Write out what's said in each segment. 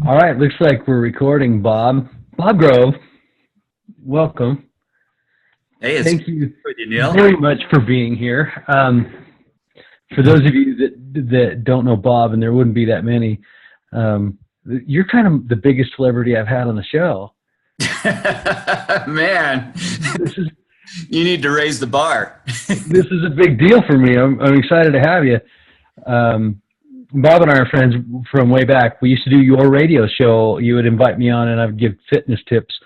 All right, looks like we're recording, Bob. Bob Grove, welcome. Hey, it's Thank you with you, Neil. very much for being here. For those of you that don't know Bob, and there wouldn't be that many, you're kind of the biggest celebrity I've had on the show. Man, you need to raise the bar. This is a big deal for me. I'm excited to have you. Bob and I are friends from way back. We used to do your radio show. You would invite me on, and I would give fitness tips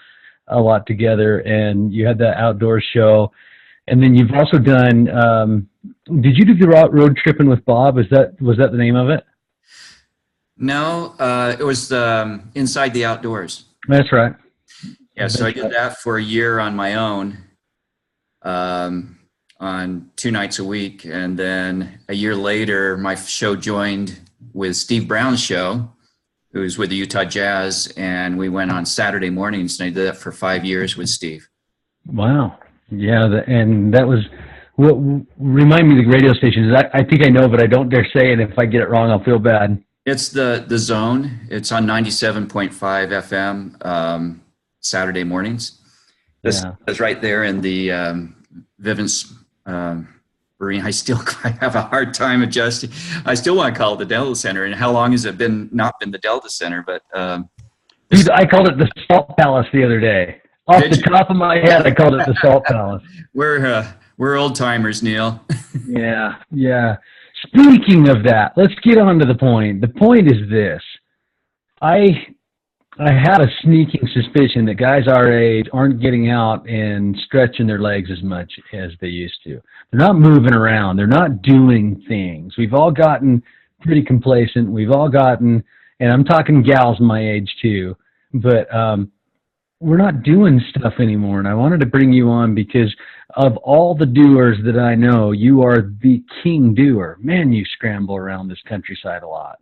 a lot together. And you had that outdoor show. And then you've also done. Did you do the road tripping with Bob? Was that the name of it? No, it was Inside the Outdoors. That's right. Yeah, so I did that for a year on my own, on 2 nights a week. And then a year later, my show joined with Steve Brown's show, who was with the Utah Jazz. And we went on Saturday mornings, and I did that for 5 years with Steve. Wow. Yeah, and that was, remind me of the radio stations. I think I know, but I don't dare say it. If I get it wrong, I'll feel bad. It's the Zone. It's on 97.5 FM Saturday mornings. This is right there in the Vivint Marine. I have a hard time adjusting. I still want to call it the Delta Center. And how long has it not been the Delta Center? But dude, I called it the Salt Palace the other day. Off the top of my head, I called it the Salt Palace. We're old timers, Neil. Yeah. Speaking of that, let's get on to the point. The point is this. I had a sneaking suspicion that guys our age aren't getting out and stretching their legs as much as they used to. They're not moving around. They're not doing things. We've all gotten pretty complacent. We've all gotten, and I'm talking gals my age too, but we're not doing stuff anymore. And I wanted to bring you on because of all the doers that I know, you are the king doer. Man, you scramble around this countryside a lot.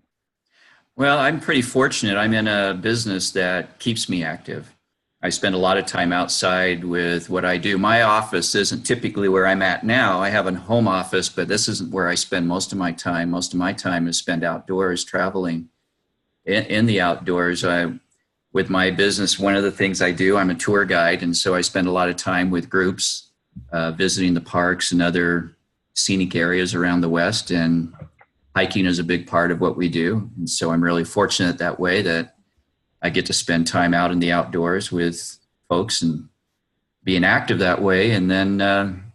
Well, I'm pretty fortunate. I'm in a business that keeps me active. I spend a lot of time outside with what I do. My office isn't typically where I'm at now. I have a home office, but this isn't where I spend most of my time. Most of my time is spent outdoors, traveling in the outdoors. With my business, one of the things I do, I'm a tour guide, and so I spend a lot of time with groups, visiting the parks and other scenic areas around the West, and hiking is a big part of what we do. And so I'm really fortunate that way that I get to spend time out in the outdoors with folks and being active that way. And then,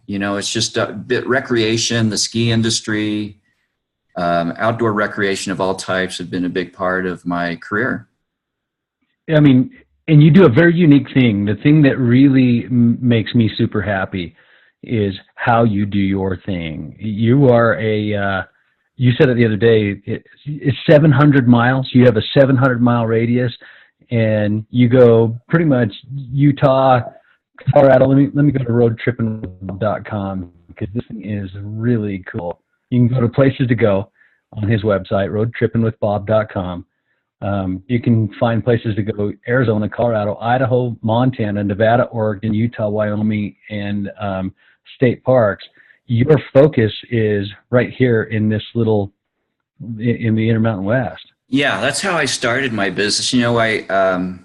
it's just a bit recreation, the ski industry, outdoor recreation of all types have been a big part of my career. I mean, and you do a very unique thing. The thing that really makes me super happy is how you do your thing. You are you said it the other day, it's 700 miles. You have a 700-mile radius, and you go pretty much Utah, Colorado. Let me go to roadtrippingwithbob.com because this thing is really cool. You can go to places to go on his website, roadtrippingwithbob.com. You can find places to go: Arizona, Colorado, Idaho, Montana, Nevada, Oregon, Utah, Wyoming, and state parks. Your focus is right here in this in the Intermountain West. Yeah, that's how I started my business. I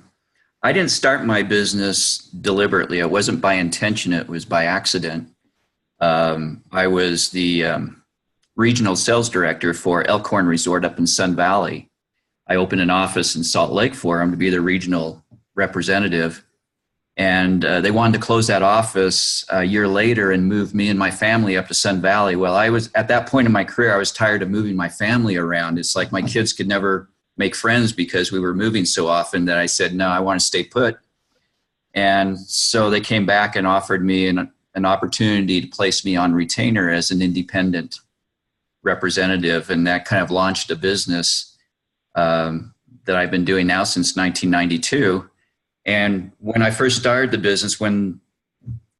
didn't start my business deliberately. It wasn't by intention. It was by accident. I was the regional sales director for Elkhorn Resort up in Sun Valley. I opened an office in Salt Lake for them to be the regional representative. And they wanted to close that office a year later and move me and my family up to Sun Valley. Well, I was at that point in my career, I was tired of moving my family around. It's like my kids could never make friends because we were moving so often that I said, no, I want to stay put. And so they came back and offered me an opportunity to place me on retainer as an independent representative. And that kind of launched a business that I've been doing now since 1992. And when I first started the business, when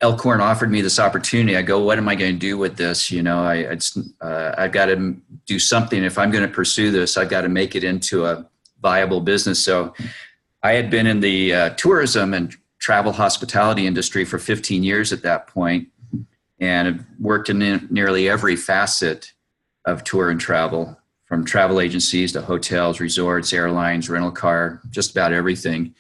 Elkhorn offered me this opportunity, I go, what am I going to do with this? I've got to do something. If I'm going to pursue this, I've got to make it into a viable business. So I had been in the tourism and travel hospitality industry for 15 years at that point, and have worked in nearly every facet of tour and travel, from travel agencies to hotels, resorts, airlines, rental car, just about everything.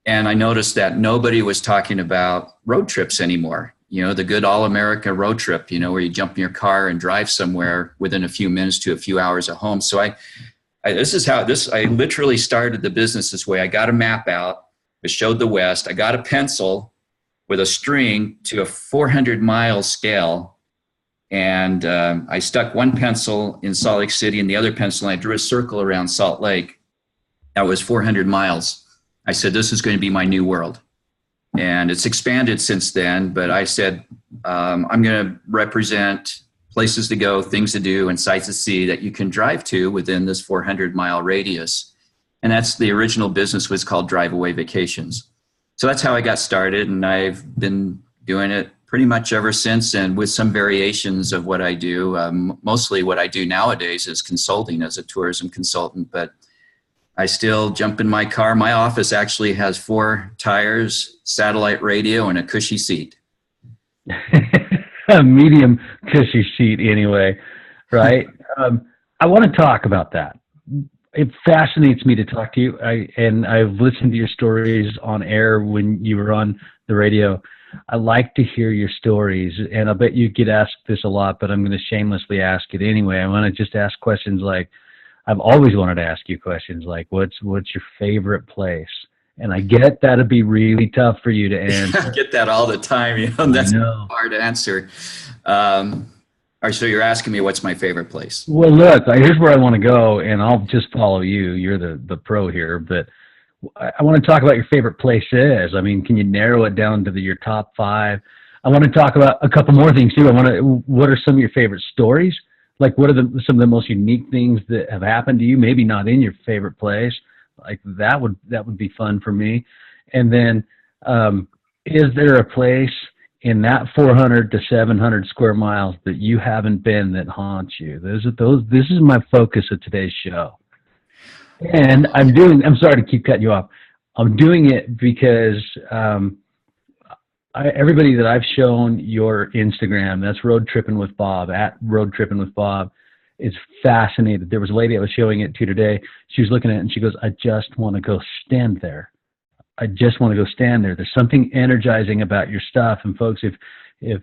And I noticed that nobody was talking about road trips anymore. The good all-America road trip, where you jump in your car and drive somewhere within a few minutes to a few hours at home. So I literally started the business this way. I got a map out. It showed the West. I got a pencil with a string to a 400-mile scale. And I stuck one pencil in Salt Lake City and the other pencil, and I drew a circle around Salt Lake. That was 400 miles. I said, this is going to be my new world. And it's expanded since then, but I said, I'm going to represent places to go, things to do, and sights to see that you can drive to within this 400-mile radius. And that's the original business was called Drive Away Vacations. So that's how I got started, and I've been doing it pretty much ever since, and with some variations of what I do. Mostly what I do nowadays is consulting as a tourism consultant, but I still jump in my car. My office actually has 4 tires, satellite radio, and a cushy seat. A medium cushy seat anyway, right? I want to talk about that. It fascinates me to talk to you. I've listened to your stories on air when you were on the radio. I like to hear your stories, and I bet you get asked this a lot, but I'm going to shamelessly ask it anyway. I want to just ask questions like, I've always wanted to ask you questions like, what's your favorite place? And I get that'd be really tough for you to answer. I get that all the time. That's hard to answer. So you're asking me what's my favorite place? Well, look, here's where I want to go, and I'll just follow you. You're the pro here, but I want to talk about your favorite places. I mean, can you narrow it down to your top 5? I want to talk about a couple more things too. What are some of your favorite stories? Like, what are some of the most unique things that have happened to you? Maybe not in your favorite place. Like that would be fun for me. And then, is there a place in that 400 to 700 square miles that you haven't been that haunts you? This is my focus of today's show. And I'm sorry to keep cutting you off. I'm doing it because everybody that I've shown your Instagram, that's Road Tripping with Bob, at Road Tripping with Bob, is fascinated. There was a lady I was showing it to today. She was looking at it and she goes, I just want to go stand there. I just want to go stand there. There's something energizing about your stuff. And folks, if you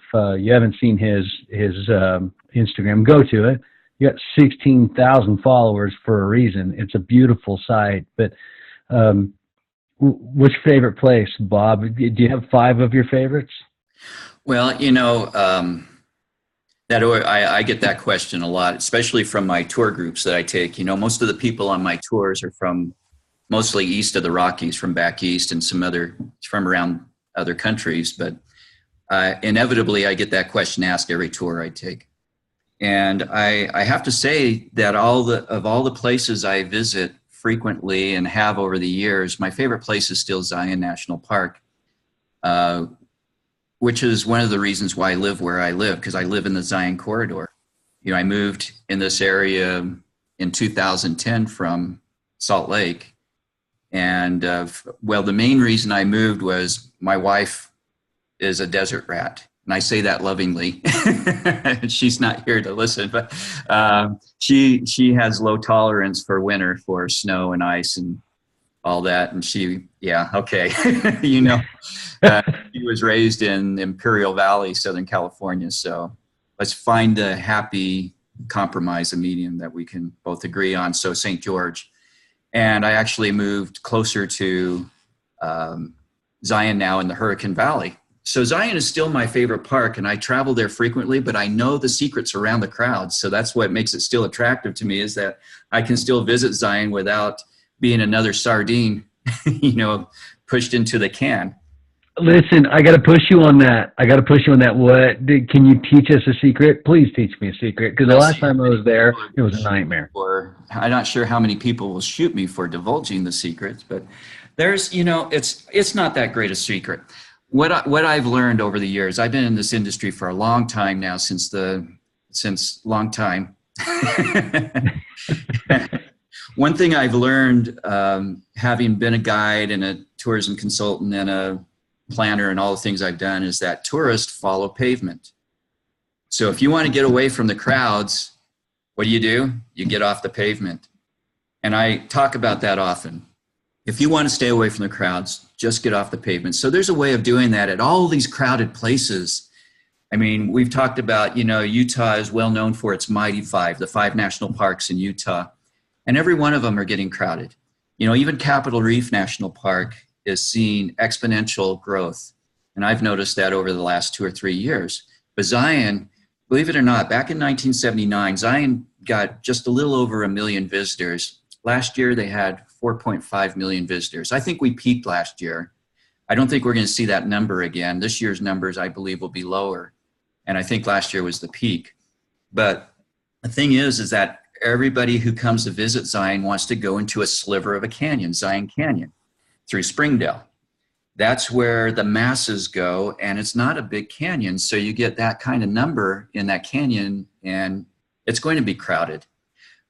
haven't seen his Instagram, go to it. You got 16,000 followers for a reason. It's a beautiful site. But what's your favorite place, Bob? Do you have 5 of your favorites? Well, I get that question a lot, especially from my tour groups that I take. Most of the people on my tours are from mostly east of the Rockies, from back east, and from around other countries. But inevitably, I get that question asked every tour I take. And I have to say that all the places I visit frequently and have over the years, my favorite place is still Zion National Park, which is one of the reasons why I live where I live, because I live in the Zion corridor. I moved in this area in 2010 from Salt Lake. And the main reason I moved was my wife is a desert rat. And I say that lovingly. She's not here to listen, but she has low tolerance for winter, for snow and ice and all that. And she was raised in Imperial Valley, Southern California. So let's find a happy compromise, a medium that we can both agree on. So St. George. And I actually moved closer to Zion now in the Hurricane Valley. So Zion is still my favorite park, and I travel there frequently, but I know the secrets around the crowds. So that's what makes it still attractive to me, is that I can still visit Zion without being another sardine, pushed into the can. Listen, I got to push you on that. Can you teach us a secret? Please teach me a secret, because the last time I was there, it was a nightmare. I'm not sure how many people will shoot me for divulging the secrets, but there's, it's not that great a secret. What I've learned over the years, I've been in this industry for a long time now, since long time. One thing I've learned, having been a guide and a tourism consultant and a planner and all the things I've done, is that tourists follow pavement. So if you want to get away from the crowds, What do? You get off the pavement. And I talk about that often. If you want to stay away from the crowds, just get off the pavement. So there's a way of doing that at all these crowded places. I mean, we've talked about, Utah is well known for its Mighty Five, the 5 national parks in Utah. And every one of them are getting crowded. Even Capitol Reef National Park is seeing exponential growth. And I've noticed that over the last 2 or 3 years. But Zion, believe it or not, back in 1979, Zion got just a little over 1 million visitors. Last year, they had 4.5 million visitors. I think we peaked last year. I don't think we're going to see that number again. This year's numbers, I believe, will be lower. And I think last year was the peak. But the thing is that everybody who comes to visit Zion wants to go into a sliver of a canyon, Zion Canyon, through Springdale. That's where the masses go, and it's not a big canyon. So you get that kind of number in that canyon, and it's going to be crowded.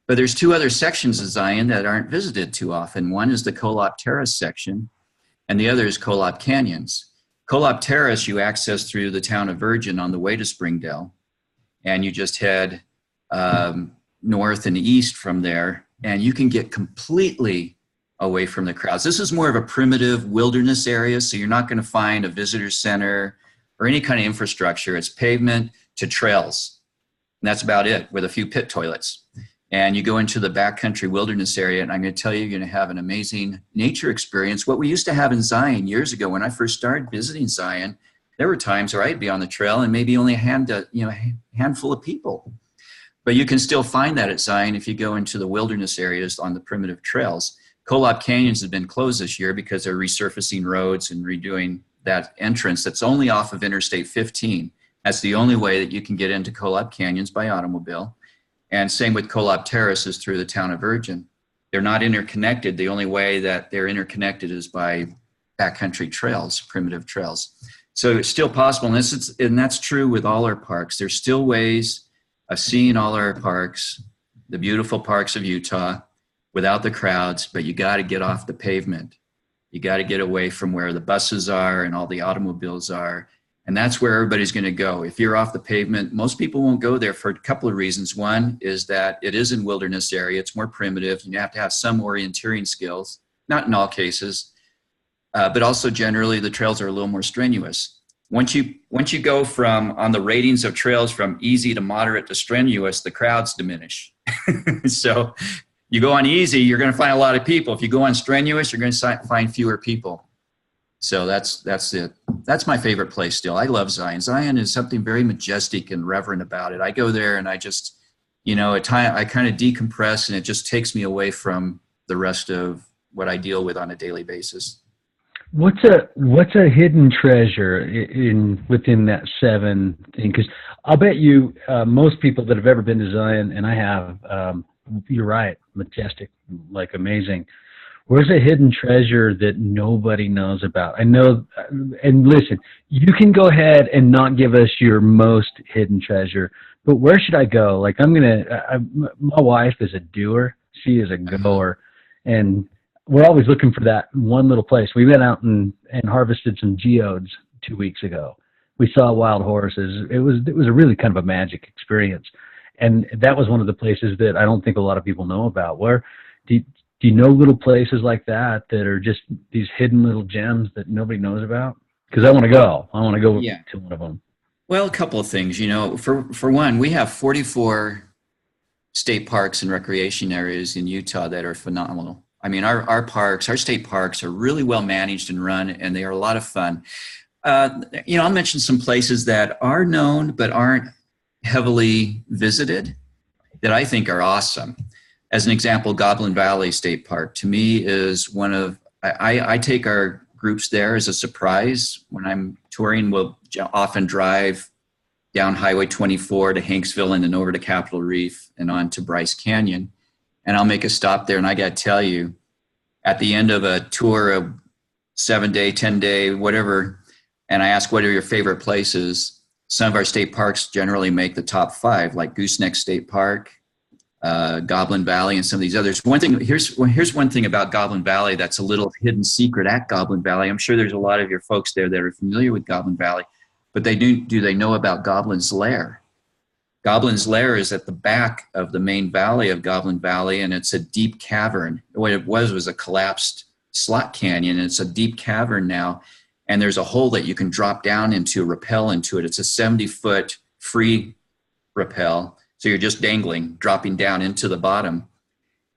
But there's 2 other sections of Zion that aren't visited too often. One is the Kolob Terrace section, and the other is Kolob Canyons. Kolob Terrace you access through the town of Virgin on the way to Springdale, and you just head north and east from there, and you can get completely away from the crowds. This is more of a primitive wilderness area, so you're not going to find a visitor center or any kind of infrastructure. It's pavement to trails, and that's about it, with a few pit toilets. And you go into the backcountry wilderness area, and I'm going to tell you, you're going to have an amazing nature experience. What we used to have in Zion years ago, when I first started visiting Zion, there were times where I'd be on the trail and maybe only a handful of people. But you can still find that at Zion if you go into the wilderness areas on the primitive trails. Kolob Canyons have been closed this year because they're resurfacing roads and redoing that entrance that's only off of Interstate 15. That's the only way that you can get into Kolob Canyons by automobile. And same with Kolob Terrace is through the town of Virgin. They're not interconnected. The only way that they're interconnected is by backcountry trails, primitive trails. So it's still possible, and that's true with all our parks. There's still ways of seeing all our parks, the beautiful parks of Utah, without the crowds, but you got to get off the pavement. You got to get away from where the buses are and all the automobiles are. And that's where everybody's going to go. If you're off the pavement, most people won't go there for a couple of reasons. One is that it is in wilderness area. It's more primitive, and you have to have some orienteering skills, not in all cases, but also generally the trails are a little more strenuous. Once you go from, on the ratings of trails, from easy to moderate to strenuous, the crowds diminish. So you go on easy, you're going to find a lot of people. If you go on strenuous, you're going to find fewer people. So that's it. That's my favorite place still. I love Zion. Zion is something very majestic and reverent about it. I go there and I just, at time I kind of decompress, and it just takes me away from the rest of what I deal with on a daily basis. What's a hidden treasure within that 7 thing? Because I'll bet you most people that have ever been to Zion, and I have, you're right, majestic, like amazing. Where's a hidden treasure that nobody knows about? I know, and listen, you can go ahead and not give us your most hidden treasure, but where should I go? Like my wife is a doer. She is a goer, and we're always looking for that one little place. We went out and harvested some geodes 2 weeks ago. We saw wild horses. It was a really kind of a magic experience. And that was one of the places that I don't think a lot of people know about. Where do you know little places like that are just these hidden little gems that nobody knows about? Because I want to go. I want to go to one of them. Well, a couple of things. For one, we have 44 state parks and recreation areas in Utah that are phenomenal. I mean, our parks, our state parks are really well managed and run, and they are a lot of fun. I'll mention some places that are known but aren't heavily visited that I think are awesome. As an example, Goblin Valley State Park to me is one of, I take our groups there as a surprise. When I'm touring, we'll often drive down Highway 24 to Hanksville and then over to Capitol Reef and on to Bryce Canyon. And I'll make a stop there. And I got to tell you, at the end of a tour of 7-day, 10-day, whatever, and I ask, what are your favorite places? Some of our state parks generally make the top 5, like Gooseneck State Park, Goblin Valley, and some of these others. Here's one thing about Goblin Valley that's a little hidden secret at Goblin Valley. I'm sure there's a lot of your folks there that are familiar with Goblin Valley, but do they know about Goblin's Lair? Goblin's Lair is at the back of the main valley of Goblin Valley, and it's a deep cavern. What it was a collapsed slot canyon, and it's a deep cavern now. And there's a hole that you can drop down into, rappel into it. It's a 70-foot free rappel. So you're just dangling, dropping down into the bottom.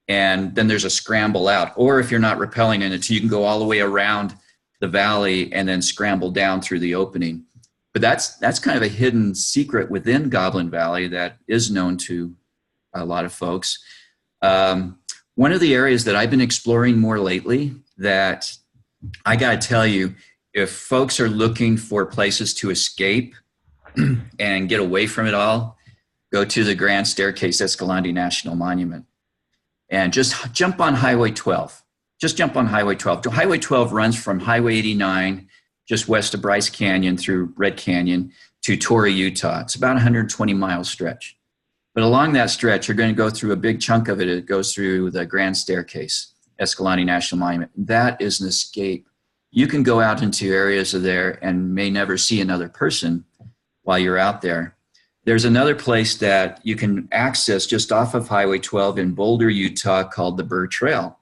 And then there's a scramble out. Or if you're not rappelling in it, you can go all the way around the valley and then scramble down through the opening. But that's kind of a hidden secret within Goblin Valley that is known to a lot of folks. One of the areas that I've been exploring more lately that I got to tell you, if folks are looking for places to escape and get away from it all, go to the Grand Staircase Escalante National Monument and just jump on Highway 12. Just jump on Highway 12. Highway 12 runs from Highway 89, just west of Bryce Canyon through Red Canyon to Torrey, Utah. It's about a 120-mile stretch. But along that stretch, you're going to go through a big chunk of it. It goes through the Grand Staircase Escalante National Monument. That is an escape. You can go out into areas of there and may never see another person while you're out there. There's another place that you can access just off of Highway 12 in Boulder, Utah, called the Burr Trail.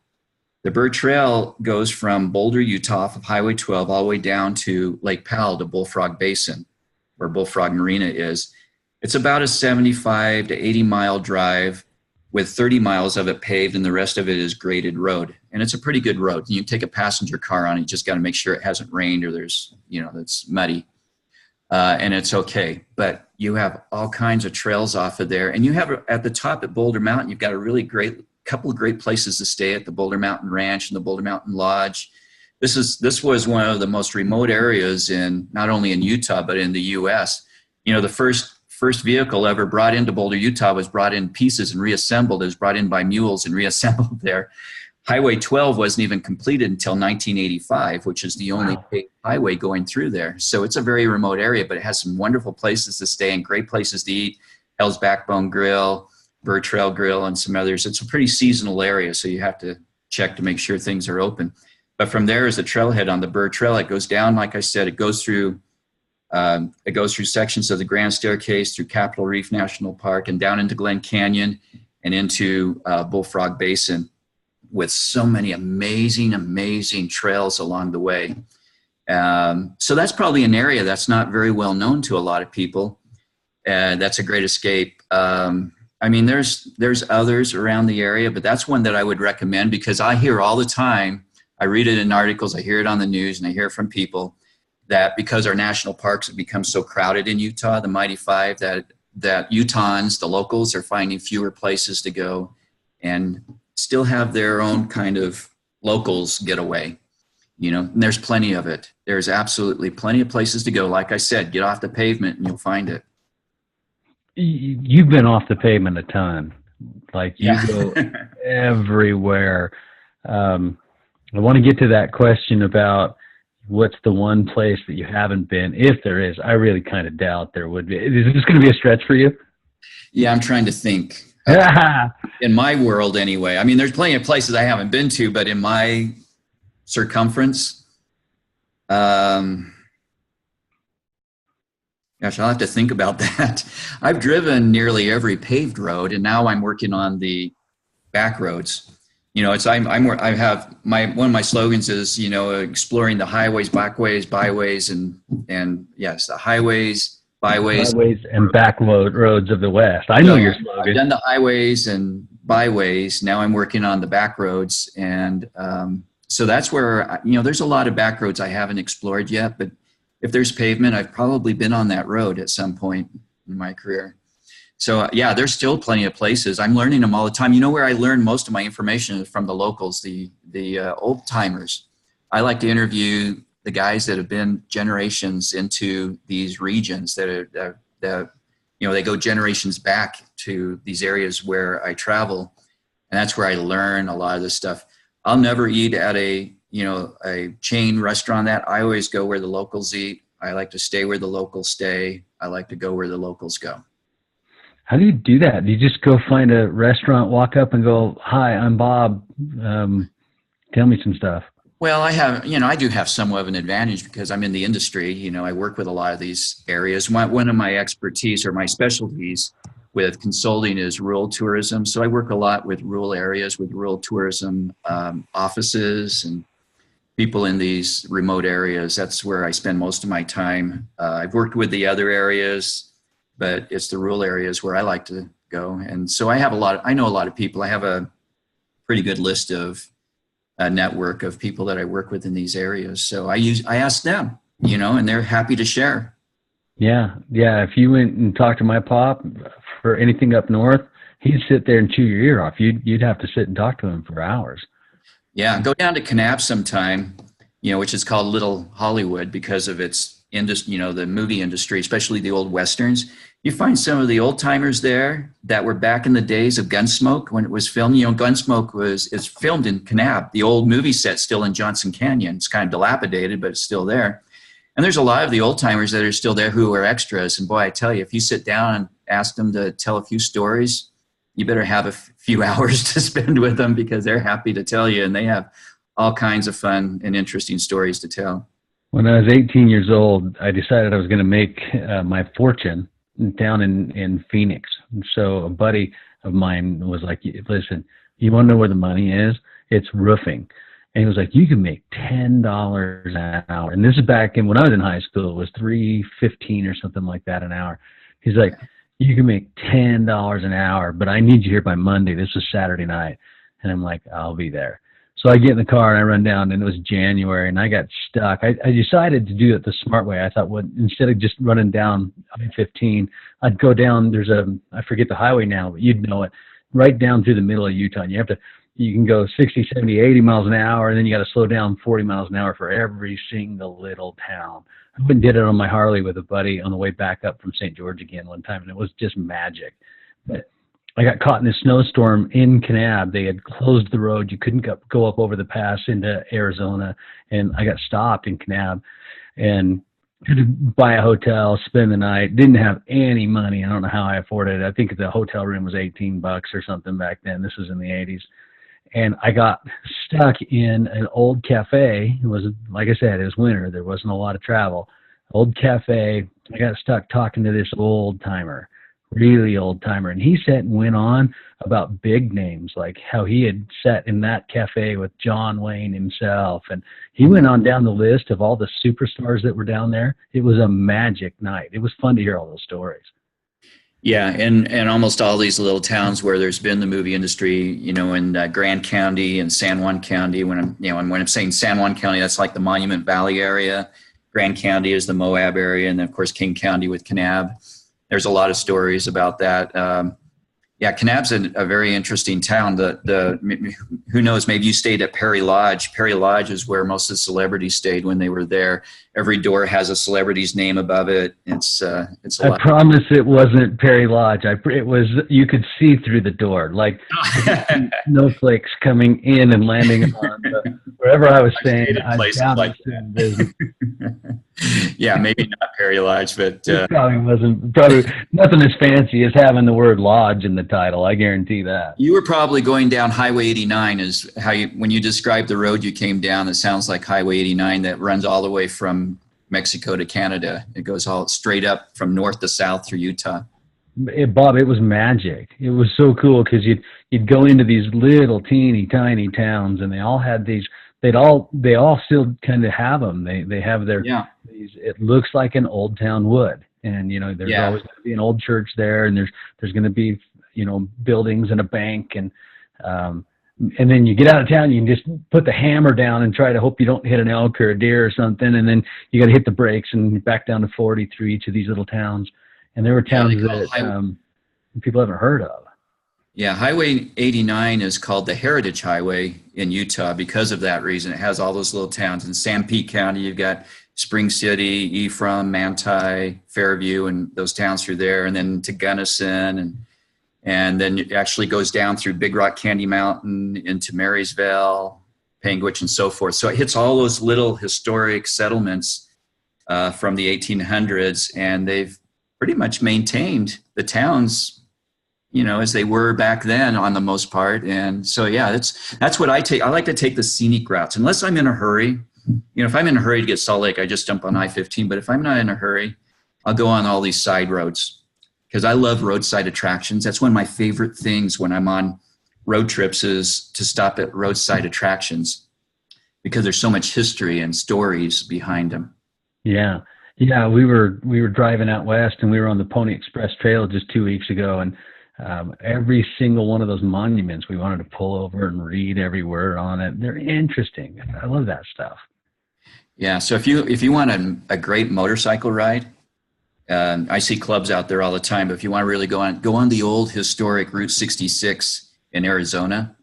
The Burr Trail goes from Boulder, Utah, off of Highway 12 all the way down to Lake Powell to Bullfrog Basin, where Bullfrog Marina is. It's about a 75 to 80-mile drive with 30 miles of it paved, and the rest of it is graded road. And it's a pretty good road. You can take a passenger car on it. You just got to make sure it hasn't rained or it's muddy. And it's okay. But you have all kinds of trails off of there. And you have at the top at Boulder Mountain, you've got a really couple of great places to stay at the Boulder Mountain Ranch and the Boulder Mountain Lodge. This was one of the most remote areas not only in Utah, but in the U.S. The first vehicle ever brought into Boulder, Utah was brought in pieces and reassembled. It was brought in by mules and reassembled there. Highway 12 wasn't even completed until 1985, which is the only paved highway going through there. So it's a very remote area, but it has some wonderful places to stay and great places to eat. Hell's Backbone Grill, Burr Trail Grill, and some others. It's a pretty seasonal area, so you have to check to make sure things are open. But from there is a trailhead on the Burr Trail. It goes down, like I said, it goes through sections of the Grand Staircase through Capitol Reef National Park and down into Glen Canyon and into Bullfrog Basin, with so many amazing trails along the way. So that's probably an area that's not very well known to a lot of people. That's a great escape. There's others around the area, but that's one that I would recommend because I hear all the time, I read it in articles, I hear it on the news, and I hear it from people that because our national parks have become so crowded in Utah, the Mighty Five, that Utahns, the locals, are finding fewer places to go and still have their own kind of locals getaway. And there's plenty of it. There's absolutely plenty of places to go. Like I said, get off the pavement and you'll find it. You've been off the pavement a ton. You go everywhere. I want to get to that question about what's the one place that you haven't been, if there is. I really kind of doubt there would be. Is this going to be a stretch for you? Yeah, I'm trying to think. In my world, anyway. There's plenty of places I haven't been to, but in my circumference, gosh, I'll have to think about that. I've driven nearly every paved road, and now I'm working on the back roads. I have one of my slogans is exploring the highways, byways, and yes, the highways, byways, and back roads of the West. I know your slogan. I've done the highways and byways. Now I'm working on the back roads, and so that's where there's a lot of back roads I haven't explored yet. But if there's pavement, I've probably been on that road at some point in my career. So there's still plenty of places. I'm learning them all the time. Where I learn most of my information is from the locals, the old timers. I like to interview the guys that have been generations into these regions that they go generations back to these areas where I travel. And that's where I learn a lot of this stuff. I'll never eat at a chain restaurant I always go where the locals eat. I like to stay where the locals stay. I like to go where the locals go. How do you do that? Do you just go find a restaurant, walk up and go, "Hi, I'm Bob. Tell me some stuff." Well, I do have somewhat of an advantage because I'm in the industry. I work with a lot of these areas. One of my expertise or my specialties with consulting is rural tourism. So I work a lot with rural areas, with rural tourism offices and people in these remote areas. That's where I spend most of my time. I've worked with the other areas, but it's the rural areas where I like to go. And so I know a lot of people. I have a pretty good list of a network of people that I work with in these areas. So I ask them, and they're happy to share. Yeah. If you went and talked to my pop for anything up north, he'd sit there and chew your ear off. You'd have to sit and talk to him for hours. Yeah, go down to Kanab sometime, which is called Little Hollywood because of its industry, the movie industry, especially the old Westerns. You find some of the old timers there that were back in the days of Gunsmoke when it was filmed. Gunsmoke is filmed in Kanab, the old movie set still in Johnson Canyon. It's kind of dilapidated, but it's still there. And there's a lot of the old timers that are still there who are extras. And boy, I tell you, if you sit down and ask them to tell a few stories, you better have a few hours to spend with them because they're happy to tell you. And they have all kinds of fun and interesting stories to tell. When I was 18 years old, I decided I was going to make my fortune down in Phoenix. And so a buddy of mine was like, listen, you want to know where the money is? It's roofing. And he was like, you can make $10 an hour. And this is back when I was in high school. It was $3.15 or something like that an hour. He's like, you can make $10 an hour, but I need you here by Monday. This was Saturday night. And I'm like, I'll be there. So I get in the car and I run down, and it was January, and I got stuck. I decided to do it the smart way. I thought, instead of just running down I-15, I'd go down. I forget the highway now, but you'd know it, right down through the middle of Utah. And you can go 60, 70, 80 miles an hour, and then you got to slow down 40 miles an hour for every single little town. I went and did it on my Harley with a buddy on the way back up from St. George again one time, and it was just magic. But I got caught in a snowstorm in Kanab. They had closed the road. You couldn't go up over the pass into Arizona, and I got stopped in Kanab and had to buy a hotel, spend the night. Didn't have any money. I don't know how I afforded it. I think the hotel room was $18 or something back then. This was in the 80s. And I got stuck in an old cafe. It was, like I said, it was winter. There wasn't a lot of travel. Old cafe. I got stuck talking to this old timer, really old timer. And he sat and went on about big names, like how he had sat in that cafe with John Wayne himself. And he went on down the list of all the superstars that were down there. It was a magic night. It was fun to hear all those stories. Yeah, and almost all these little towns where there's been the movie industry, in Grand County and San Juan County. When I'm saying San Juan County, that's like the Monument Valley area. Grand County is the Moab area, and then of course King County with Kanab. There's a lot of stories about that. Kanab's a very interesting town. Who knows? Maybe you stayed at Perry Lodge. Perry Lodge is where most of the celebrities stayed when they were there. Every door has a celebrity's name above it. It's a lot. I promise it wasn't Perry Lodge. It was, you could see through the door, like snowflakes coming in and landing on wherever I was staying. I doubt like that. Yeah, maybe not Perry Lodge, but it probably nothing as fancy as having the word lodge in the title. I guarantee that. You were probably going down Highway 89 is when you described the road you came down, it sounds like Highway 89 that runs all the way from Mexico to Canada. It goes all straight up from north to south through Utah. Bob, it was magic. It was so cool because you'd go into these little teeny tiny towns, and they all had these. They all still kind of have them. They have their. Yeah. It looks like an old town would, and there's always going to be an old church there, and there's going to be buildings and a bank, and then you get out of town, you can just put the hammer down and try to hope you don't hit an elk or a deer or something, and then you got to hit the brakes and back down to 40 through each of these little towns. And there were towns that people haven't heard of. Yeah, Highway 89 is called the Heritage Highway in Utah because of that reason. It has all those little towns. In Sanpete County, you've got Spring City, Ephraim, Manti, Fairview, and those towns through there, and then to Gunnison, and then it actually goes down through Big Rock Candy Mountain into Marysville, Panguitch, and so forth. So it hits all those little historic settlements from the 1800s, and they've pretty much maintained the towns, as they were back then on the most part. And so, yeah, that's what I take. I like to take the scenic routes, unless I'm in a hurry. If I'm in a hurry to get Salt Lake, I just jump on I-15. But if I'm not in a hurry, I'll go on all these side roads because I love roadside attractions. That's one of my favorite things when I'm on road trips is to stop at roadside attractions because there's so much history and stories behind them. Yeah. Yeah, we were driving out west, and we were on the Pony Express Trail just 2 weeks ago, and every single one of those monuments we wanted to pull over and read every word on it. They're interesting. I love that stuff. Yeah, so if you want a great motorcycle ride, I see clubs out there all the time, but if you want to really go on the old historic Route 66 in Arizona,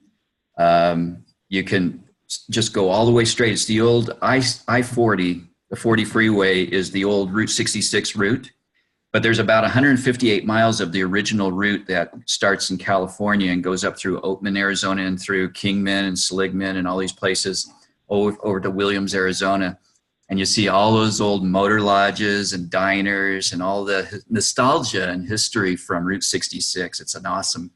you can just go all the way straight. It's the old I-40. The 40 freeway is the old Route 66 route, but there's about 158 miles of the original route that starts in California and goes up through Oatman, Arizona, and through Kingman and Seligman and all these places over to Williams, Arizona. And you see all those old motor lodges and diners and all the nostalgia and history from Route 66. It's an awesome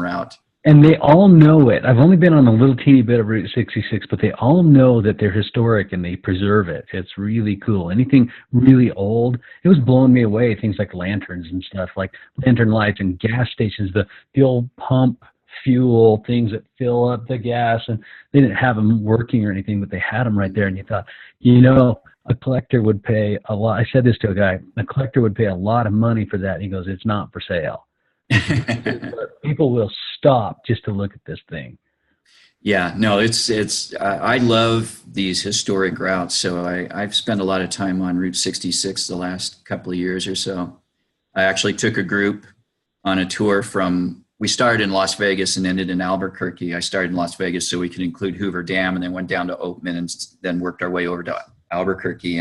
route. And they all know it. I've only been on a little teeny bit of Route 66, but they all know that they're historic and they preserve it. It's really cool. Anything really old, it was blowing me away. Things like lanterns and stuff, like lantern lights and gas stations, the old pump fuel things that fill up the gas, and they didn't have them working or anything, but they had them right there. And you thought, a collector would pay a lot. I said this to a guy, a collector would pay a lot of money for that. And he goes, it's not for sale. People will stop just to look at this thing. Yeah, no, it's I love these historic routes. So I've spent a lot of time on Route 66 the last couple of years or so. I actually took a group on a tour we started in Las Vegas and ended in Albuquerque. I started in Las Vegas so we could include Hoover Dam, and then went down to Oatman and then worked our way over to Albuquerque.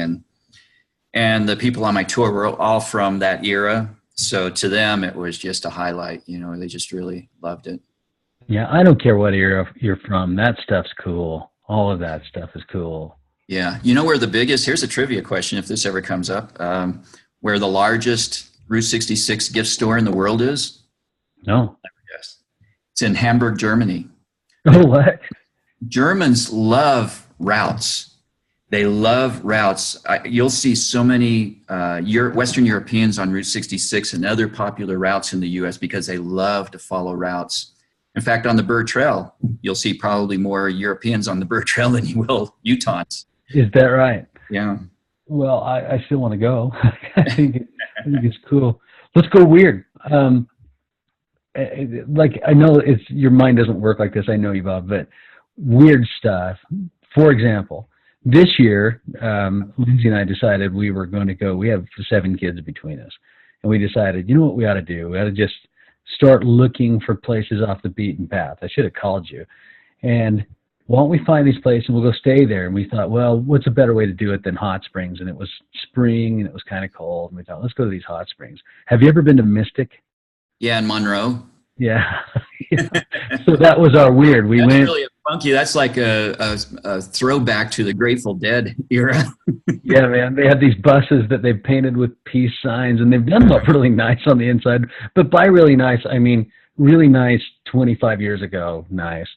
And the people on my tour were all from that era. So to them, it was just a highlight. They just really loved it. Yeah, I don't care what era you're from. That stuff's cool. All of that stuff is cool. Yeah. Here's a trivia question if this ever comes up, where the largest Route 66 gift store in the world is? No. Yes. It's in Hamburg, Germany. Oh, what? Germans love routes. They love routes. You'll see so many Western Europeans on Route 66 and other popular routes in the U.S. because they love to follow routes. In fact, on the Burr Trail, you'll see probably more Europeans on the Burr Trail than you will Utahns. Is that right? Yeah. Well, I still want to go. I think it's cool. Let's go weird. Like, I know your mind doesn't work like this. I know you, Bob, but weird stuff. For example, this year, Lindsay and I decided we were going to go. We have 7 kids between us. And we decided, what we ought to do? We ought to just start looking for places off the beaten path. I should have called you. And why don't we find these places and we'll go stay there? And we thought, well, what's a better way to do it than hot springs? And it was spring and it was kind of cold. And we thought, let's go to these hot springs. Have you ever been to Mystic? Yeah, in Monroe. Yeah. So that was our weird. That's really funky. That's like a throwback to the Grateful Dead era. Yeah, man. They had these buses that they've painted with peace signs, and they've done look really nice on the inside. But by really nice, I mean really nice 25 years ago, nice.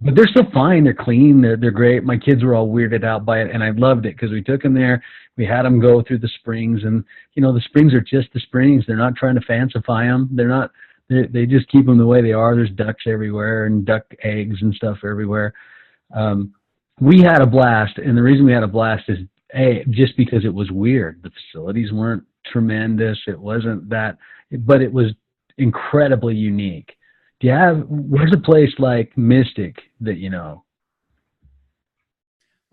But they're still fine. They're clean. They're great. My kids were all weirded out by it, and I loved it because we took them there. We had them go through the springs, and, the springs are just the springs. They're not trying to fancify them. They're not. They just keep them the way they are. There's ducks everywhere and duck eggs and stuff everywhere. We had a blast, and the reason we had a blast is, just because it was weird. The facilities weren't tremendous. It wasn't that, but it was incredibly unique. Where's a place like Mystic that you know?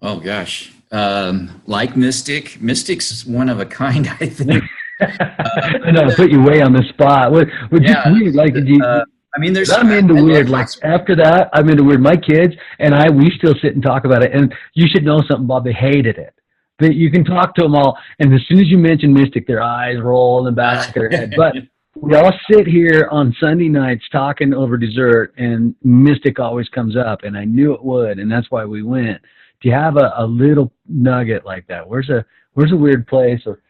Oh, gosh. Like Mystic's one of a kind, I think. I know, put you way on the spot. Yeah, weird. Like, there's. I'm into weird. Like after that, I'm into weird. My kids and we still sit and talk about it. And you should know something, Bob. They hated it. You can talk to them all, and as soon as you mention Mystic, their eyes roll in the back of their head. But we all sit here on Sunday nights talking over dessert, and Mystic always comes up, and I knew it would, and that's why we went. Do you have a little nugget like that? Where's a weird place? Or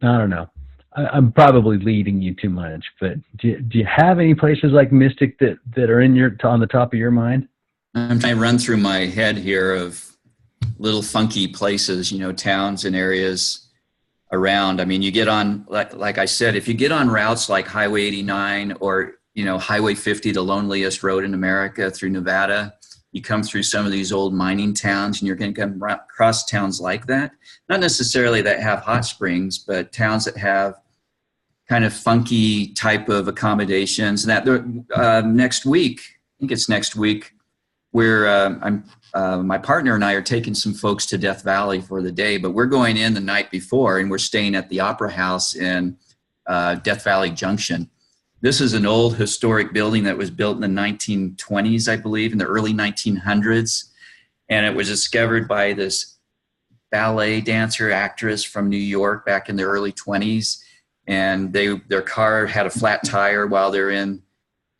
I don't know. I'm probably leading you too much, but do you have any places like Mystic that are on the top of your mind? I'm trying to run through my head here of little funky places, towns and areas. around. I mean, you get on, like I said, if you get on routes like Highway 89 or, Highway 50, the loneliest road in America through Nevada, you come through some of these old mining towns, and you're going to come across towns like that. Not necessarily that have hot springs, but towns that have kind of funky type of accommodations. And that next week, I think it's next week, where my partner and I are taking some folks to Death Valley for the day, but we're going in the night before, and we're staying at the Opera House in Death Valley Junction. This is an old historic building that was built in the 1920s, I believe, in the early 1900s. And it was discovered by this ballet dancer actress from New York back in the early 20s. And their car had a flat tire while they're in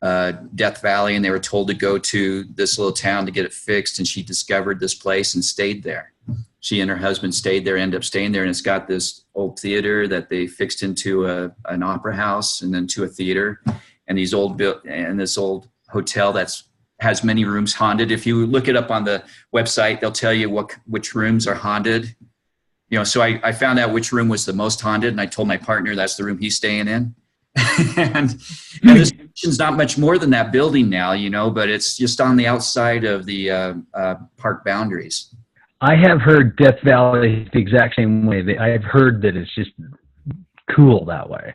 Death Valley, and they were told to go to this little town to get it fixed. And she discovered this place and stayed there. She and her husband stayed there, ended up staying there, and it's got this old theater that they fixed into an opera house and then to a theater, and this old hotel has many rooms haunted. If you look it up on the website, they'll tell you which rooms are haunted. So I found out which room was the most haunted, and I told my partner that's the room he's staying in. and this is not much more than that building now, but it's just on the outside of the park boundaries. I have heard Death Valley the exact same way. I have heard that it's just cool that way.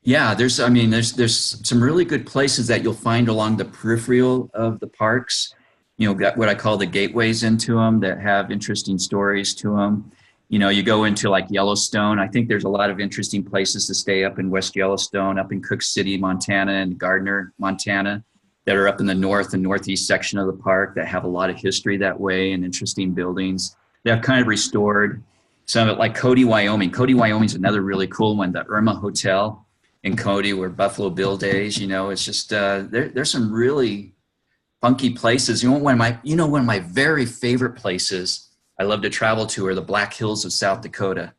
Yeah, there's some really good places that you'll find along the peripheral of the parks. Got what I call the gateways into them that have interesting stories to them. You go into like Yellowstone. I think there's a lot of interesting places to stay up in West Yellowstone, up in Cook City, Montana, and Gardner, Montana, that are up in the north and northeast section of the park that have a lot of history that way and interesting buildings. They have kind of restored some of it, like Cody, Wyoming. Cody, Wyoming is another really cool one, the Irma Hotel in Cody, where Buffalo Bill days, it's just, there's some really funky places. One of my very favorite places I love to travel to are the Black Hills of South Dakota,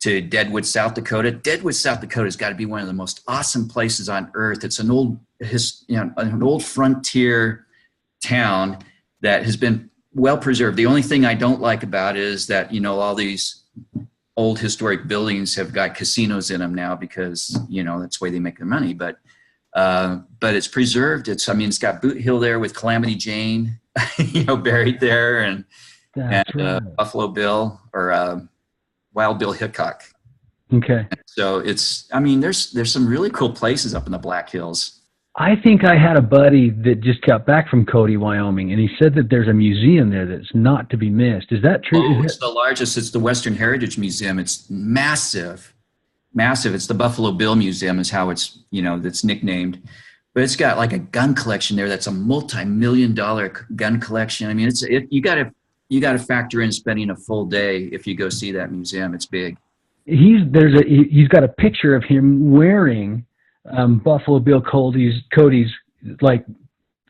to Deadwood, South Dakota. Deadwood, South Dakota has got to be one of the most awesome places on earth. It's an old frontier town that has been well preserved. The only thing I don't like about it is that, all these old historic buildings have got casinos in them now because, that's the way they make their money. But it's preserved. It's got Boot Hill there with Calamity Jane, buried there, and right. Buffalo Bill or Wild Bill Hickok. Okay. So there's some really cool places up in the Black Hills. I think I had a buddy that just got back from Cody, Wyoming, and he said that there's a museum there that's not to be missed. Is that true? Oh, it's the largest. It's the Western Heritage Museum. It's massive. It's the Buffalo Bill Museum is how it's, that's nicknamed. But it's got like a gun collection there that's a multi-million-dollar gun collection. You got to factor in spending a full day if you go see that museum. It's big. He's got a picture of him wearing Buffalo Bill Cody's like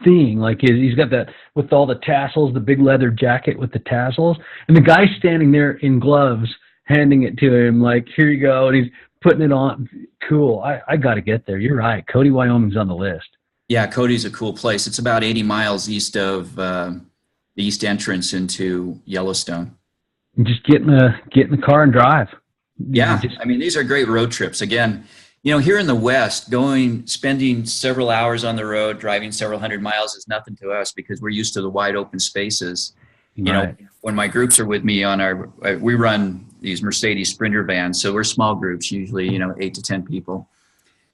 thing, like he's got that with all the tassels, the big leather jacket with the tassels, and the guy's standing there in gloves handing it to him like, here you go, and he's putting it on. Cool. I got to get there. You're right. Cody, Wyoming's on the list. Yeah, Cody's a cool place. It's about 80 miles east of the east entrance into Yellowstone. And just get in the car and drive. Yeah, these are great road trips. Again, here in the West, spending several hours on the road, driving several hundred miles is nothing to us because we're used to the wide open spaces. Right. When my groups are with me we run these Mercedes Sprinter vans. So we're small groups, usually, 8 to 10 people.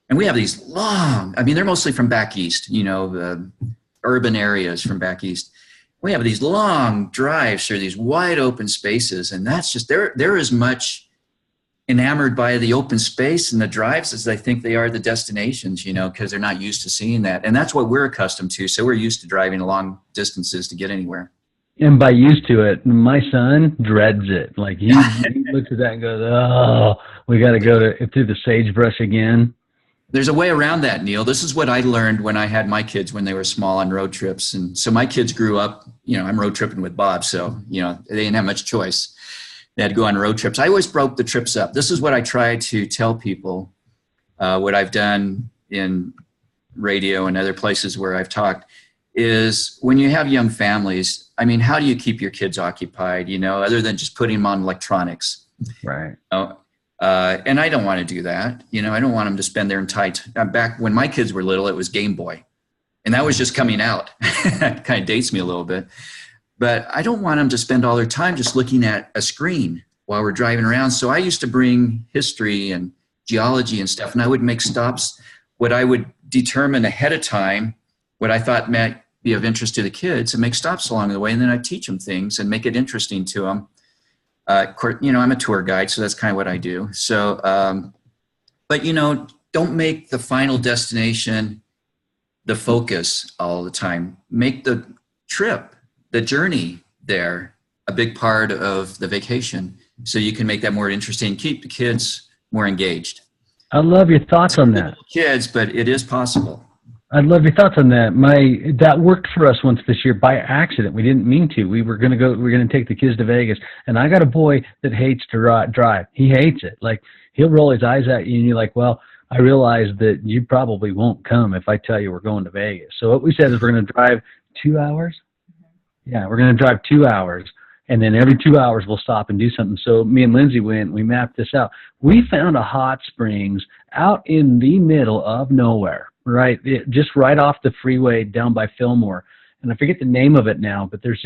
And we have these long, they're mostly from back east, the urban areas from back east. We have these long drives through these wide open spaces. And that's just, they're as much enamored by the open space and the drives as they think they are the destinations, because they're not used to seeing that. And that's what we're accustomed to. So we're used to driving long distances to get anywhere. And by used to it, my son dreads it. Like he looks at that and goes, "Oh, we got to go through the sagebrush again." There's a way around that, Neil. This is what I learned when I had my kids when they were small on road trips. And so my kids grew up, I'm road tripping with Bob. So, they didn't have much choice. They had to go on road trips. I always broke the trips up. This is what I try to tell people, what I've done in radio and other places where I've talked, is when you have young families, how do you keep your kids occupied, other than just putting them on electronics? Right. And I don't want to do that. I don't want them to spend their entire time. Back when my kids were little, it was Game Boy. And that was just coming out. It kind of dates me a little bit. But I don't want them to spend all their time just looking at a screen while we're driving around. So I used to bring history and geology and stuff, and I would make stops, what I would determine ahead of time, what I thought might be of interest to the kids, and make stops along the way. And then I'd teach them things and make it interesting to them. Of course, I'm a tour guide, so that's kind of what I do. So, but, don't make the final destination the focus all the time. Make the trip, the journey there, a big part of the vacation, so you can make that more interesting, keep the kids more engaged. I love your thoughts on that. Kids, but it is possible. I love your thoughts on that. That worked for us once this year by accident. We didn't mean to. We were going to take the kids to Vegas, and I got a boy that hates to drive. He hates it. Like, he'll roll his eyes at you, and you're like, well, I realize that you probably won't come if I tell you we're going to Vegas. So what we said is we're going to drive 2 hours. Yeah, we're going to drive 2 hours, and then every 2 hours we'll stop and do something. So me and Lindsay went, we mapped this out. We found a hot springs out in the middle of nowhere, right? Just right off the freeway down by Fillmore. And I forget the name of it now, but there's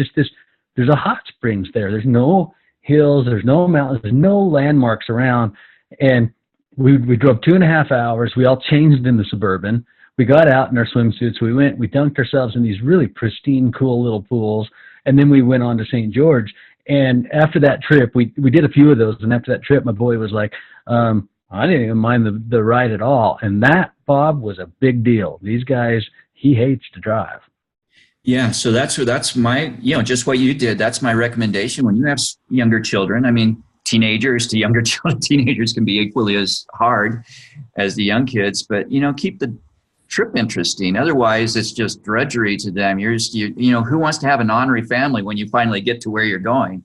a hot springs there. There's no hills, there's no mountains, there's no landmarks around. And we drove 2.5 hours. We all changed into Suburban. We got out in our swimsuits. We dunked ourselves in these really pristine, cool little pools. And then we went on to St. George. And after that trip, we did a few of those. And after that trip, my boy was like, I didn't even mind the ride at all. And that, Bob, was a big deal. These guys, he hates to drive. Yeah, so that's my, just what you did. That's my recommendation when you have younger children. I mean, teenagers to younger children, teenagers can be equally as hard as the young kids, but, keep the trip interesting. Otherwise, it's just drudgery to them. Who wants to have an ornery family when you finally get to where you're going?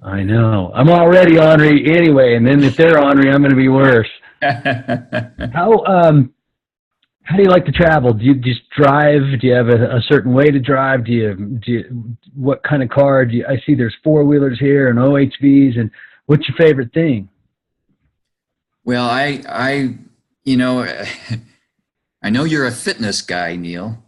I know. I'm already ornery anyway, and then if they're ornery, I'm going to be worse. How do you like to travel? Do you just drive? Do you have a certain way to drive? What kind of car? I see there's four-wheelers here and OHVs, and what's your favorite thing? Well, I know you're a fitness guy, Neil.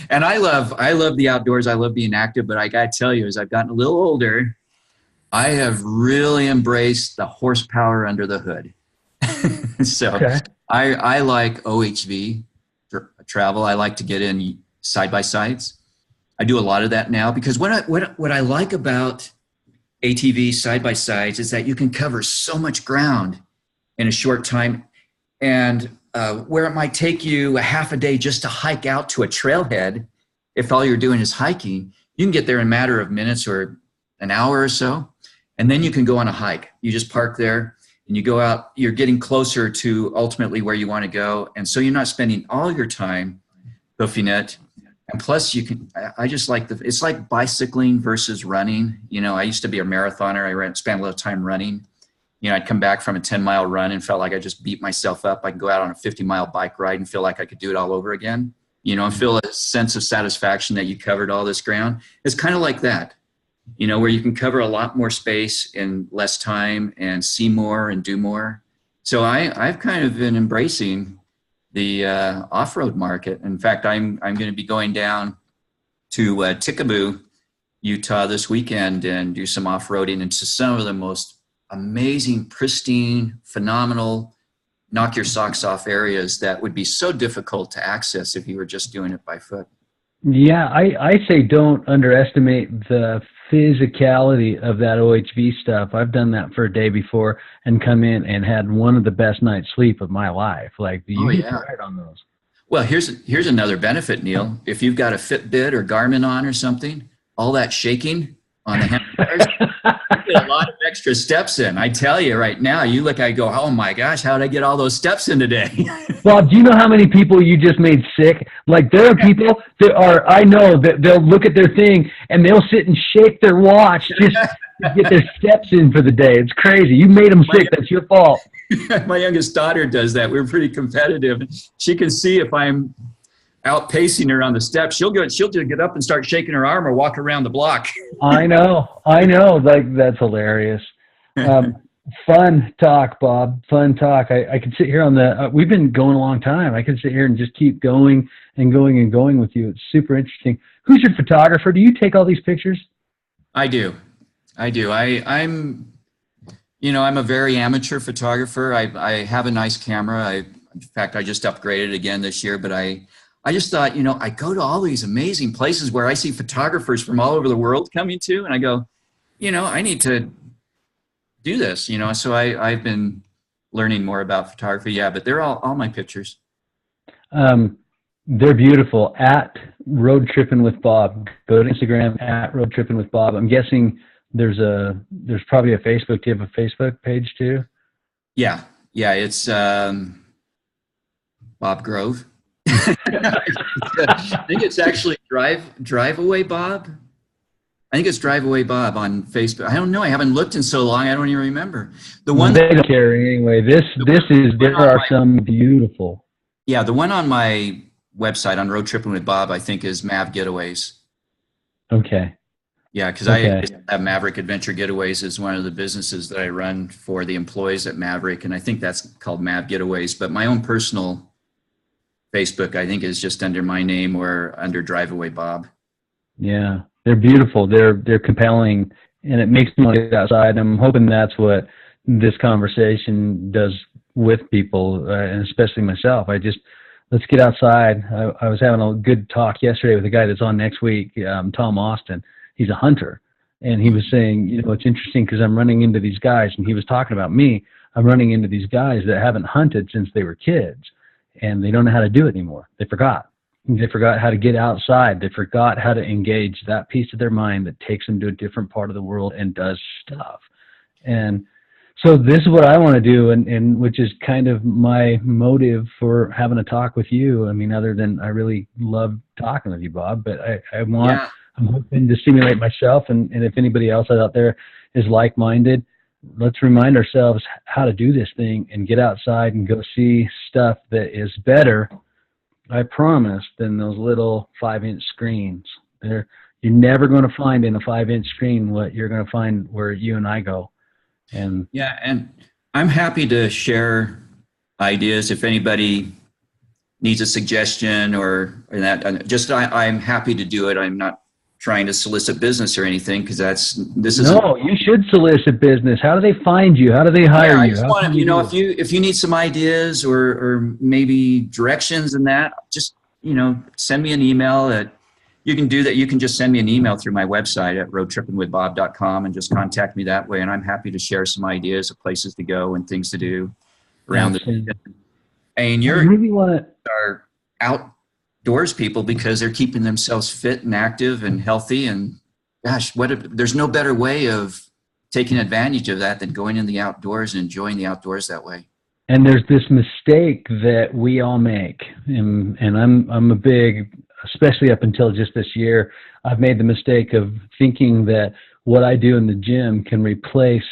And I love the outdoors. I love being active, but I got to tell you, as I've gotten a little older, I have really embraced the horsepower under the hood. So okay. I like OHV travel. I like to get in side-by-sides. I do a lot of that now because what I like about ATV side-by-sides is that you can cover so much ground in a short time. And where it might take you a half a day just to hike out to a trailhead, if all you're doing is hiking, you can get there in a matter of minutes or an hour or so. And then you can go on a hike. You just park there and you go out. You're getting closer to ultimately where you want to go. And so you're not spending all your time hoofing it. And plus I just like it's like bicycling versus running. I used to be a marathoner. I spent a lot of time running. I'd come back from a 10-mile run and felt like I just beat myself up. I can go out on a 50-mile bike ride and feel like I could do it all over again. And feel a sense of satisfaction that you covered all this ground. It's kind of like that, where you can cover a lot more space in less time and see more and do more. So I've kind of been embracing the off-road market. In fact, I'm going to be going down to Tickaboo, Utah this weekend and do some off-roading into some of the most amazing, pristine, phenomenal, knock your socks off areas that would be so difficult to access if you were just doing it by foot. Yeah, I say don't underestimate the physicality of that OHV stuff. I've done that for a day before and come in and had one of the best night's sleep of my life. Like, you get right on those. Well, here's another benefit, Neil. If you've got a Fitbit or Garmin on or something, all that shaking on the handlebars, you get a lot of extra steps in. I tell you right now, I go, oh my gosh, how did I get all those steps in today? Bob, do you know how many people you just made sick? Like, there are people I know that they'll look at their thing and they'll sit and shake their watch just to get their steps in for the day. It's crazy. You made them sick. That's your fault. My youngest daughter does that. We're pretty competitive. She can see if I'm outpacing her on the steps. She'll just get up and start shaking her arm or walk around the block. I know. Like, that's hilarious. Um, Fun talk, Bob. Fun talk. I could sit here on the. We've been going a long time. I could sit here and just keep going and going and going with you. It's super interesting. Who's your photographer? Do you take all these pictures? I do. I'm a very amateur photographer. I have a nice camera. In fact, I just upgraded again this year, but I just thought, I go to all these amazing places where I see photographers from all over the world coming to, and I go, I need to do this, so I've been learning more about photography. Yeah, but they're all my pictures. They're beautiful. At Road Tripping with Bob. Go to Instagram at Road Tripping with Bob. I'm guessing there's probably a Facebook. Do you have a Facebook page too? Yeah. It's Bob Grove. I think it's actually Drive Away Bob. I think it's Drive Away Bob on Facebook. I don't know. I haven't looked in so long. I don't even remember. The one they don't care anyway. There are some beautiful. Yeah, the one on my website on Road Tripping with Bob, I think, is Mav Getaways. Okay. Yeah, because I have Maverick Adventure Getaways as one of the businesses that I run for the employees at Maverick, and I think that's called Mav Getaways. But my own personal Facebook, I think, is just under my name or under Drive Away Bob. Yeah, they're beautiful. They're compelling, and it makes me want to get outside. I'm hoping that's what this conversation does with people, and especially myself. Let's get outside. I was having a good talk yesterday with a guy that's on next week, Tom Austin. He's a hunter, and he was saying, it's interesting because I'm running into these guys, and he was talking about me. I'm running into these guys that haven't hunted since they were kids, and they don't know how to do it anymore. They forgot. They forgot how to get outside. They forgot how to engage that piece of their mind that takes them to a different part of the world and does stuff. And so this is what I want to do, and which is kind of my motive for having a talk with you. I mean, other than I really love talking with you, Bob, but I'm hoping to stimulate myself, and if anybody else out there is like-minded, let's remind ourselves how to do this thing and get outside and go see stuff that is better, I promise, than those little 5-inch screens. You're never going to find in a 5-inch screen what you're going to find where you and I go. And I'm happy to share ideas if anybody needs a suggestion or that. Just I'm happy to do it. I'm not trying to solicit business or anything, because you should solicit business. How do they find you? How do they hire you? If you need some ideas or maybe directions in that, just send me an email. You can do that. You can just send me an email through my website at roadtrippingwithbob.com and just contact me that way. And I'm happy to share some ideas of places to go and things to do around the region. And are outdoors people because they're keeping themselves fit and active and healthy. And gosh, there's no better way of taking advantage of that than going in the outdoors and enjoying the outdoors that way. And there's this mistake that we all make. And I'm a big, especially up until just this year, I've made the mistake of thinking that what I do in the gym can replace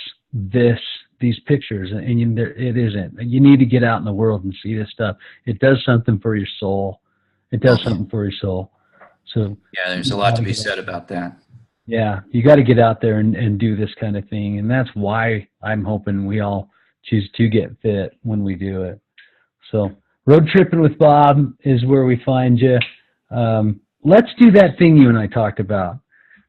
these pictures, and it isn't. You need to get out in the world and see this stuff. It does something for your soul. So there's a lot to be said about that. Yeah, you got to get out there and do this kind of thing, and that's why I'm hoping we all choose to get fit when we do it. So Road Tripping with Bob is where we find you. Let's do that thing you and I talked about.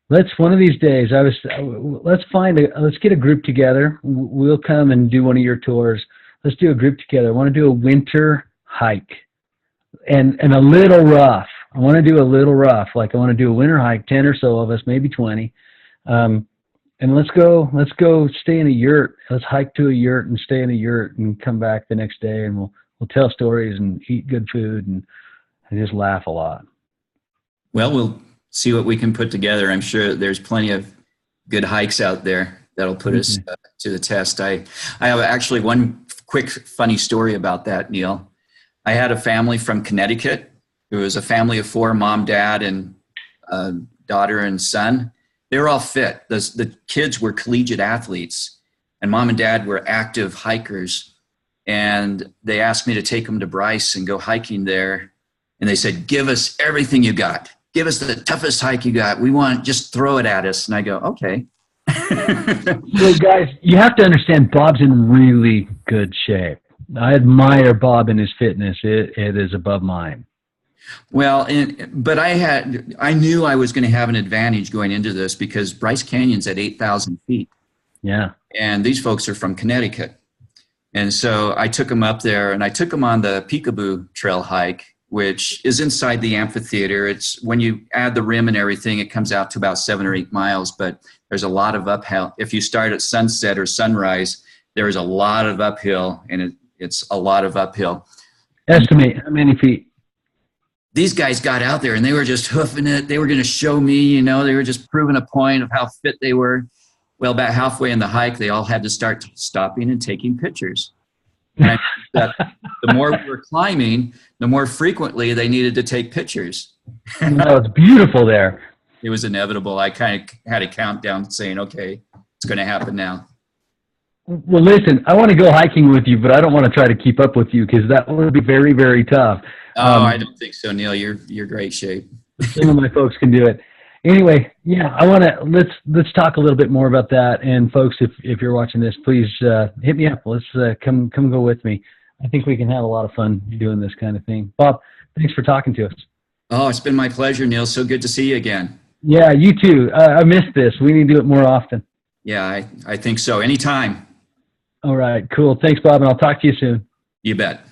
Let's one of these days. Let's get a group together. We'll come and do one of your tours. Let's do a group together. I want to do a winter hike, and a little rough. I want to do a little rough. Like I want to do a winter hike, 10 or so of us, maybe 20. And let's go stay in a yurt. Let's hike to a yurt and stay in a yurt and come back the next day, and we'll tell stories and eat good food and just laugh a lot. Well, we'll see what we can put together. I'm sure there's plenty of good hikes out there that'll put us to the test. I have actually one quick funny story about that, Neil. I had a family from Connecticut. It was a family of 4, mom, dad, and daughter and son. They were all fit. The kids were collegiate athletes, and mom and dad were active hikers. And they asked me to take them to Bryce and go hiking there. And they said, give us everything you got. Give us the toughest hike you got. We want, just throw it at us. And I go, okay. So guys, you have to understand Bob's in really good shape. I admire Bob and his fitness. It is above mine. Well, but I knew I was going to have an advantage going into this because Bryce Canyon's at 8,000 feet. Yeah. And these folks are from Connecticut. And so I took them up there, and I took them on the Peekaboo Trail hike, which is inside the amphitheater. It's when you add the rim and everything, it comes out to about 7 or 8 miles, but there's a lot of uphill. If you start at sunset or sunrise, there's a lot of uphill, and it's a lot of uphill. Estimate how many feet? These guys got out there, and they were just hoofing it. They were going to show me, they were just proving a point of how fit they were. Well, about halfway in the hike, they all had to start stopping and taking pictures. And that the more we were climbing, the more frequently they needed to take pictures. No, it's beautiful there. It was inevitable. I kind of had a countdown saying, okay, it's going to happen now. Well, listen, I want to go hiking with you, but I don't want to try to keep up with you because that would be very, very tough. I don't think so, Neil. You're great shape. Some of my folks can do it. Anyway, yeah, I want to let's talk a little bit more about that. And folks, if you're watching this, please hit me up. Let's come go with me. I think we can have a lot of fun doing this kind of thing. Bob, thanks for talking to us. Oh, it's been my pleasure, Neil. So good to see you again. Yeah, you too. I missed this. We need to do it more often. Yeah, I think so. Anytime. All right, cool. Thanks, Bob, and I'll talk to you soon. You bet.